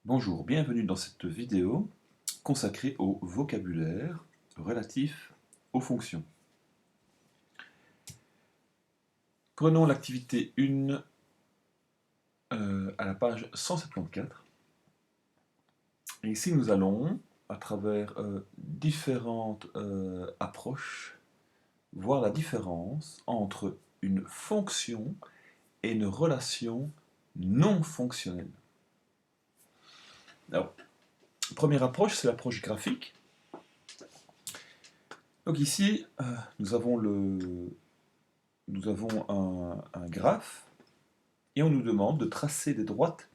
Bonjour, bienvenue dans cette vidéo consacrée au vocabulaire relatif aux fonctions. Prenons l'activité 1 à la page 174. Et ici nous allons, à travers différentes approches, voir la différence entre une fonction et une relation non fonctionnelle. Alors, première approche, c'est l'approche graphique. Donc ici, nous avons un graphe et on nous demande de tracer des droites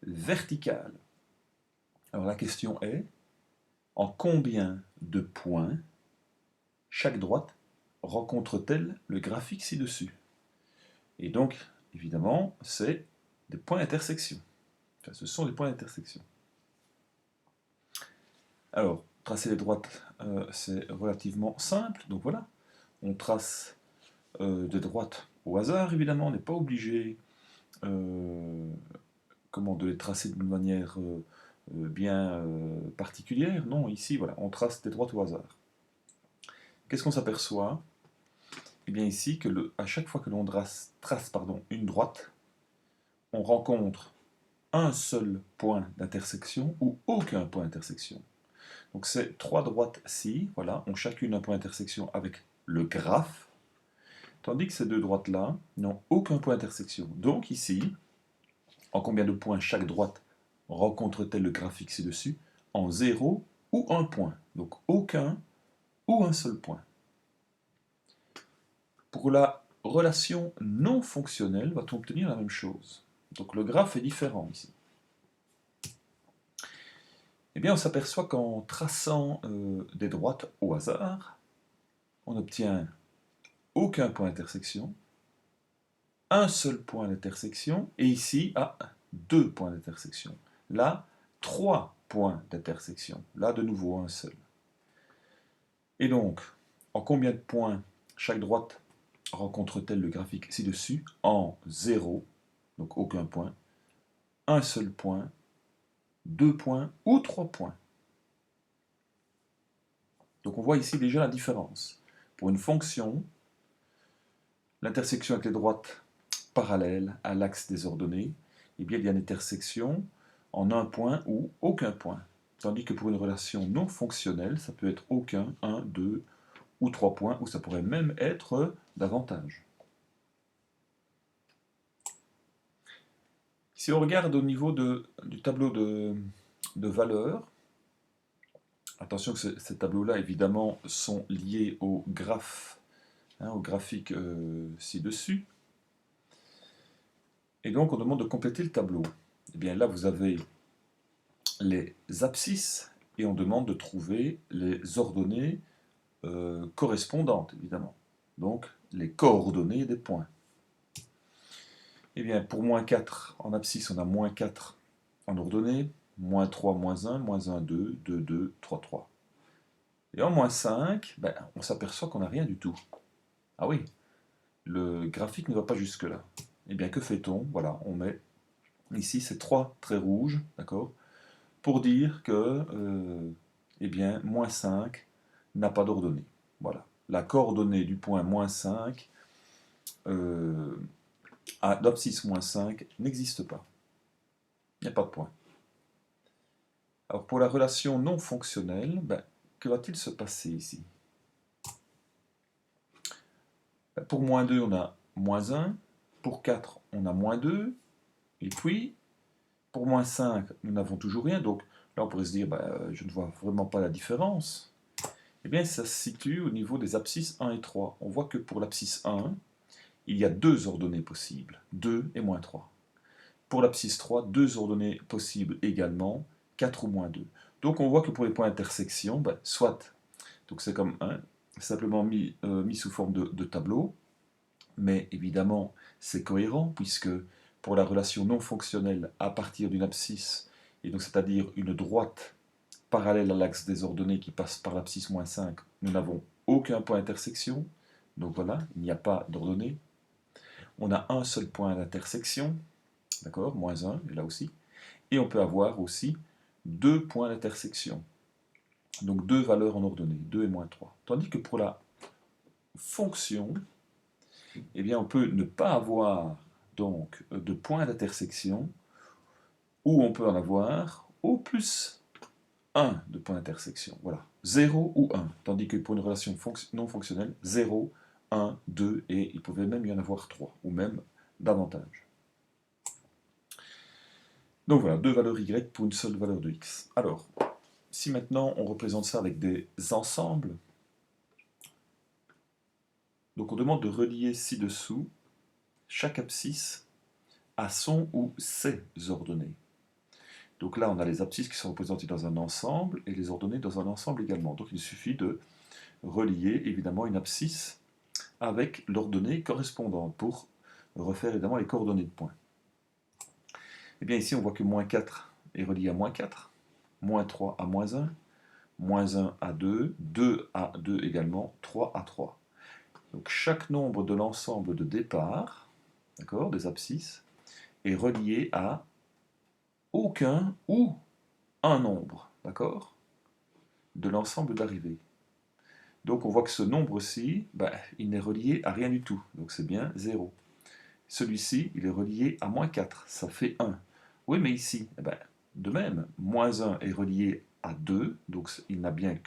verticales. Alors la question est, en combien de points chaque droite rencontre-t-elle le graphique ci-dessus? Et donc, évidemment, c'est des points d'intersection. Enfin, ce sont des points d'intersection. Alors, tracer les droites, c'est relativement simple. Donc voilà, on trace des droites au hasard, évidemment. On n'est pas obligé de les tracer d'une manière bien particulière. Non, ici, voilà, on trace des droites au hasard. Qu'est-ce qu'on s'aperçoit? Eh bien ici, à chaque fois que l'on trace une droite, on rencontre un seul point d'intersection ou aucun point d'intersection. Donc ces trois droites-ci, voilà, ont chacune un point d'intersection avec le graphe, tandis que ces deux droites-là n'ont aucun point d'intersection. Donc ici, en combien de points chaque droite rencontre-t-elle le graphique ci-dessus? En 0 ou 1 point. Donc aucun ou un seul point. Pour la relation non fonctionnelle, va-t-on obtenir la même chose? Donc le graphe est différent ici. Eh bien, on s'aperçoit qu'en traçant des droites au hasard, on n'obtient aucun point d'intersection, un seul point d'intersection, et ici, deux points d'intersection. Là, trois points d'intersection. Là, de nouveau, un seul. Et donc, en combien de points chaque droite rencontre-t-elle le graphique ci-dessus? En 0, donc aucun point, un seul point, deux points ou trois points. Donc on voit ici déjà la différence. Pour une fonction, l'intersection avec les droites parallèles à l'axe des ordonnées, eh bien, il y a une intersection en un point ou aucun point. Tandis que pour une relation non fonctionnelle, ça peut être aucun, un, deux ou trois points, ou ça pourrait même être davantage. Si on regarde au niveau du tableau de valeurs, attention que ces tableaux-là, évidemment, sont liés au graphe, au graphique ci-dessus. Et donc, on demande de compléter le tableau. Et bien là, vous avez les abscisses et on demande de trouver les ordonnées correspondantes, évidemment. Donc, les coordonnées des points. Et bien, pour moins 4 en abscisse, on a moins 4 en ordonnée, moins 3, moins 1, 2, 2, 2, 3, 3. Et en moins 5, ben, on s'aperçoit qu'on n'a rien du tout. Ah oui, le graphique ne va pas jusque-là. Eh bien, que fait-on? Voilà, on met ici ces trois traits rouges, d'accord, pour dire que, eh bien, moins 5 n'a pas d'ordonnée. Voilà. La coordonnée du point moins 5 à l'abscisse moins 5 n'existe pas. Il n'y a pas de point. Alors, pour la relation non fonctionnelle, ben, que va-t-il se passer ici? Ben, pour moins 2, on a moins 1. Pour 4, on a moins 2. Et puis, pour moins 5, nous n'avons toujours rien. Donc, là, on pourrait se dire, ben, je ne vois vraiment pas la différence. Eh bien, ça se situe au niveau des abscisses 1 et 3. On voit que pour l'abscisse 1, il y a deux ordonnées possibles, 2 et moins 3. Pour l'abscisse 3, deux ordonnées possibles également, 4 ou moins 2. Donc on voit que pour les points d'intersection, ben, soit, donc c'est comme simplement mis sous forme de tableau, mais évidemment c'est cohérent puisque pour la relation non fonctionnelle à partir d'une abscisse, et donc c'est-à-dire une droite parallèle à l'axe des ordonnées qui passe par l'abscisse moins 5, nous n'avons aucun point d'intersection, donc voilà, il n'y a pas d'ordonnée. On a un seul point d'intersection, d'accord, moins 1, là aussi. Et on peut avoir aussi 2 points d'intersection. Donc 2 valeurs en ordonnée, 2 et moins 3. Tandis que pour la fonction, eh bien, on peut ne pas avoir donc de points d'intersection, ou on peut en avoir au plus 1 de points d'intersection. Voilà, 0 ou 1. Tandis que pour une relation non fonctionnelle, 0, 1, 2, et il pouvait même y en avoir 3, ou même davantage. Donc voilà, 2 valeurs y pour une seule valeur de x. Alors, si maintenant on représente ça avec des ensembles, donc on demande de relier ci-dessous chaque abscisse à son ou ses ordonnées. Donc là, on a les abscisses qui sont représentées dans un ensemble et les ordonnées dans un ensemble également. Donc il suffit de relier évidemment une abscisse avec l'ordonnée correspondante pour refaire évidemment les coordonnées de points. Et bien ici, on voit que moins 4 est relié à moins 4, moins 3 à moins 1, moins 1 à 2, 2 à 2 également, 3 à 3. Donc chaque nombre de l'ensemble de départ, d'accord, des abscisses, est relié à aucun ou un nombre, d'accord, de l'ensemble d'arrivée. Donc on voit que ce nombre-ci, il n'est relié à rien du tout, donc c'est bien 0. Celui-ci, il est relié à moins 4, ça fait 1. Oui, mais ici, de même, moins 1 est relié à 2, donc il n'a bien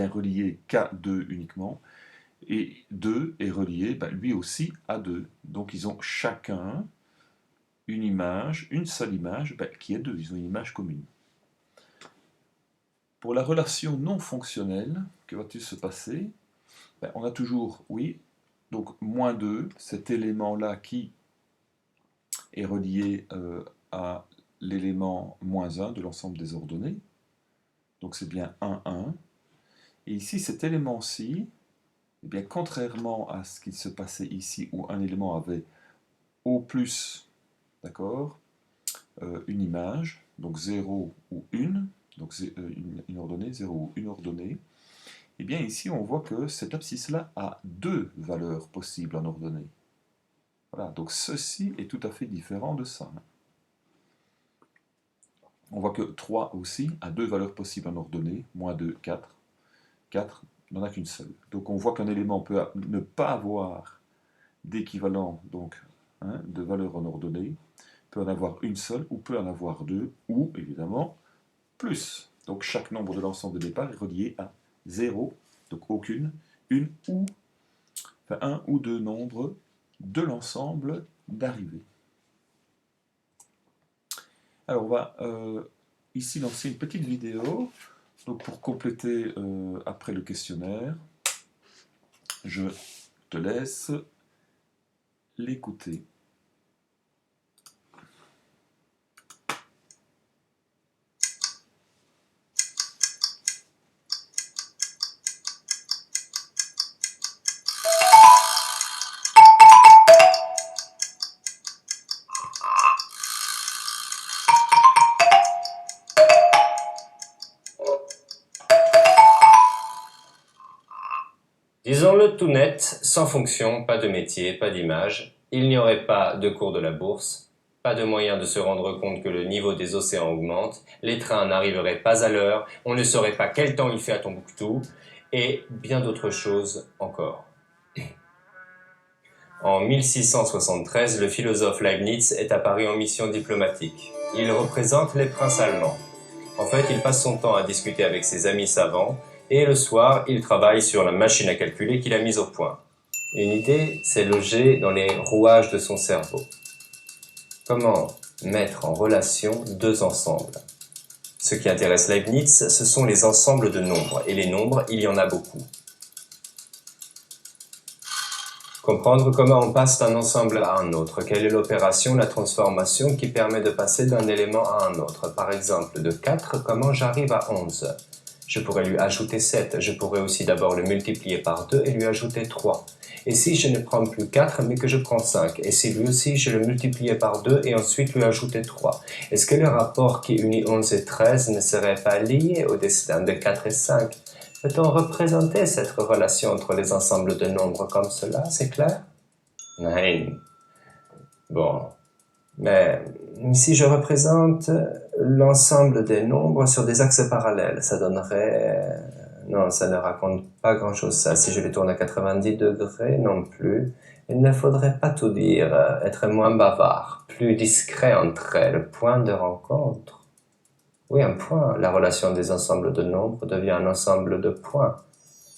relié qu'à 2 uniquement, et 2 est relié lui aussi à 2. Donc ils ont chacun une image, une seule image, qui est 2, ils ont une image commune. Pour la relation non fonctionnelle, que va-t-il se passer? On a toujours, oui, donc moins 2, cet élément-là qui est relié à l'élément moins 1 de l'ensemble des ordonnées. Donc c'est bien 1, 1. Et ici, cet élément-ci, eh bien, contrairement à ce qui se passait ici, où un élément avait au plus, d'accord, une image, donc 0 ou 1, donc une ordonnée, 0 ou une ordonnée, et bien ici on voit que cette abscisse-là a 2 valeurs possibles en ordonnée. Voilà, donc ceci est tout à fait différent de ça. On voit que 3 aussi a 2 valeurs possibles en ordonnée, moins 2, 4. 4 n'en a qu'une seule. Donc on voit qu'un élément peut ne pas avoir d'équivalent donc de valeur en ordonnée, peut en avoir une seule, ou peut en avoir 2, ou évidemment plus. Donc chaque nombre de l'ensemble de départ est relié à 0, donc aucune, une ou, enfin un ou deux nombres de l'ensemble d'arrivée. Alors on va ici lancer une petite vidéo, donc pour compléter après le questionnaire, je te laisse l'écouter. Disons-le tout net, sans fonction, pas de métier, pas d'image, il n'y aurait pas de cours de la bourse, pas de moyen de se rendre compte que le niveau des océans augmente, les trains n'arriveraient pas à l'heure, on ne saurait pas quel temps il fait à Tombouctou, et bien d'autres choses encore. En 1673, le philosophe Leibniz est apparu en mission diplomatique. Il représente les princes allemands. En fait, il passe son temps à discuter avec ses amis savants, et le soir, il travaille sur la machine à calculer qu'il a mise au point. Une idée s'est logée dans les rouages de son cerveau. Comment mettre en relation deux ensembles? Ce qui intéresse Leibniz, ce sont les ensembles de nombres, et les nombres, il y en a beaucoup. Comprendre comment on passe d'un ensemble à un autre, quelle est l'opération, la transformation qui permet de passer d'un élément à un autre. Par exemple, de 4, comment j'arrive à 11? Je pourrais lui ajouter 7, je pourrais aussi d'abord le multiplier par 2 et lui ajouter 3. Et si je ne prends plus 4, mais que je prends 5, et si lui aussi je le multipliais par 2 et ensuite lui ajoutais 3, est-ce que le rapport qui unit 11 et 13 ne serait pas lié au destin de 4 et 5? Peut-on représenter cette relation entre les ensembles de nombres comme cela, c'est clair? Nein. Bon. Mais si je représente l'ensemble des nombres sur des axes parallèles, ça donnerait... Non, ça ne raconte pas grand-chose ça. Si je les tourne à 90 degrés, non plus. Il ne faudrait pas tout dire, être moins bavard, plus discret entre elles, point de rencontre. Oui, un point. La relation des ensembles de nombres devient un ensemble de points.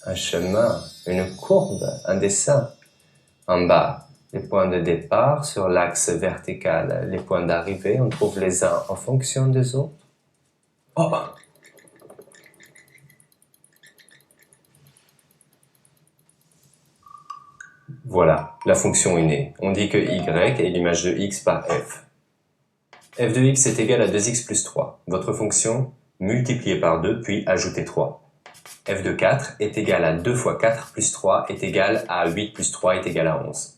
Un chemin, une courbe, un dessin. En bas, les points de départ sur l'axe vertical, les points d'arrivée, on trouve les uns en fonction des autres. Oh! Voilà, la fonction est née. On dit que y est l'image de x par f. f de x est égal à 2x plus 3. Votre fonction, multipliée par 2, puis ajoutez 3. f de 4 est égal à 2 fois 4 plus 3 est égal à 8 plus 3 est égal à 11.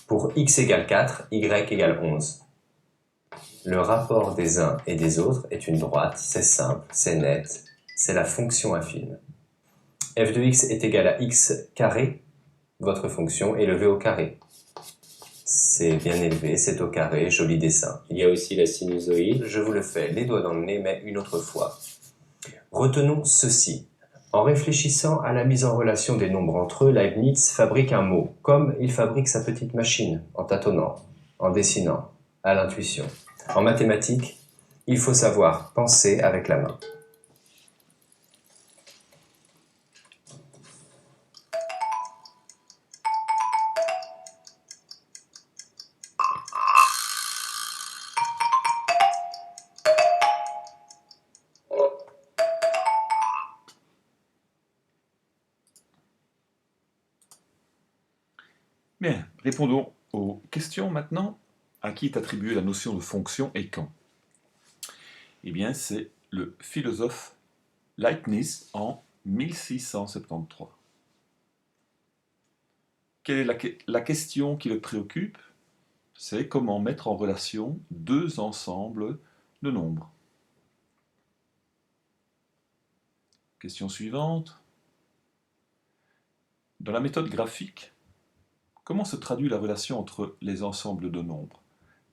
Pour x égale 4, y égale 11. Le rapport des uns et des autres est une droite, c'est simple, c'est net, c'est la fonction affine. f de x est égal à x carré, votre fonction élevée au carré. C'est bien élevé, c'est au carré, joli dessin. Il y a aussi la sinusoïde, je vous le fais les doigts dans le nez, mais une autre fois. Retenons ceci. En réfléchissant à la mise en relation des nombres entre eux, Leibniz fabrique un mot, comme il fabrique sa petite machine, en tâtonnant, en dessinant, à l'intuition. En mathématiques, il faut savoir penser avec la main. Bien, répondons aux questions maintenant. À qui est attribuée la notion de fonction et quand? Eh bien, c'est le philosophe Leibniz en 1673. Quelle est la question qui le préoccupe? C'est comment mettre en relation deux ensembles de nombres. Question suivante. Dans la méthode graphique, comment se traduit la relation entre les ensembles de nombres?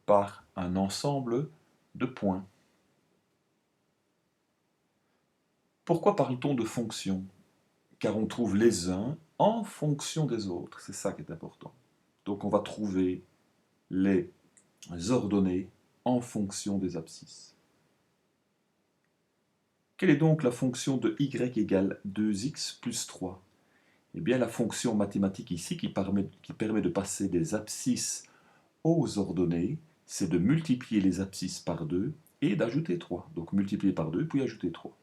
Par un ensemble de points. Pourquoi parle-t-on de fonctions? Car on trouve les uns en fonction des autres, c'est ça qui est important. Donc on va trouver les ordonnées en fonction des abscisses. Quelle est donc la fonction de y égale 2x plus 3? Eh bien la fonction mathématique ici qui permet de passer des abscisses aux ordonnées, c'est de multiplier les abscisses par 2 et d'ajouter 3. Donc multiplier par 2 puis ajouter 3.